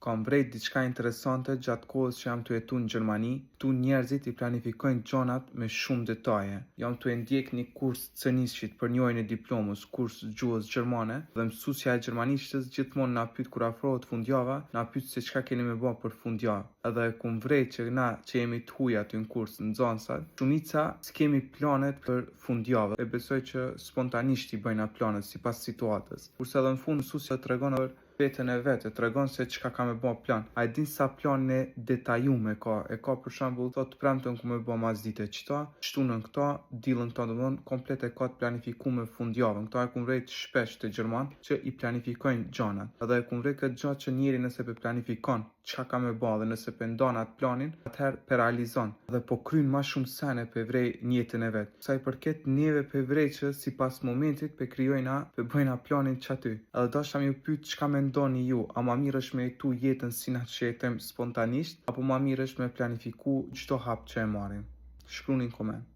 Kam vrejt diçka interesante gjatë kohës që jam të jetu në Gjermani. Tu njerëzit i planifikojnë gjonat me shumë detaje. Jam të ndjek një kurs cënishit për njohjen e diplomës, kurs gjuhës gjermane, dhe mësusja e gjermanishtës gjithmonë na pyet kur afrohet fundjava, na pyet se çka keni me bë për fundjavë. Edhe e kum vrejt që na që jemi të huaj aty në kurs nxënësat, shumica s'kemi planet për fundjavë. E besoj që spontanisht i bëjna planet sipas situatës. Kurse edhe në fund mësusja tregon për vetën e vetë, tregon se çka ka me bë plan. A e din sa plane detajume ka? E ka për shembull, thot premtën ku me bë mazdite qëta, shtunën këta, dillën këta, domthon komplet e ka të planifikuar fundjavën. Këta e kum vrejt shpesh të gjerman që i planifikojnë gjanat. Edhe e kum vrejt këtë gjatë që njeri nëse pe planifikon çka ka me bë dhe nëse pe ndan atë planin, atëherë pe realizon dhe po kryn më shumë sene pe vrej në jetën e vet. Sa i përket neve pe vrej që sipas momentit pe krijojna, pe bëjna planin çaty. Edhe dasham ju pyet çka mendoni ju, a ma mirë është me jetu jetën si na që jetojmë spontanisht, apo ma mirë është me planifiku çdo hap që e marrim? Shkruni në koment.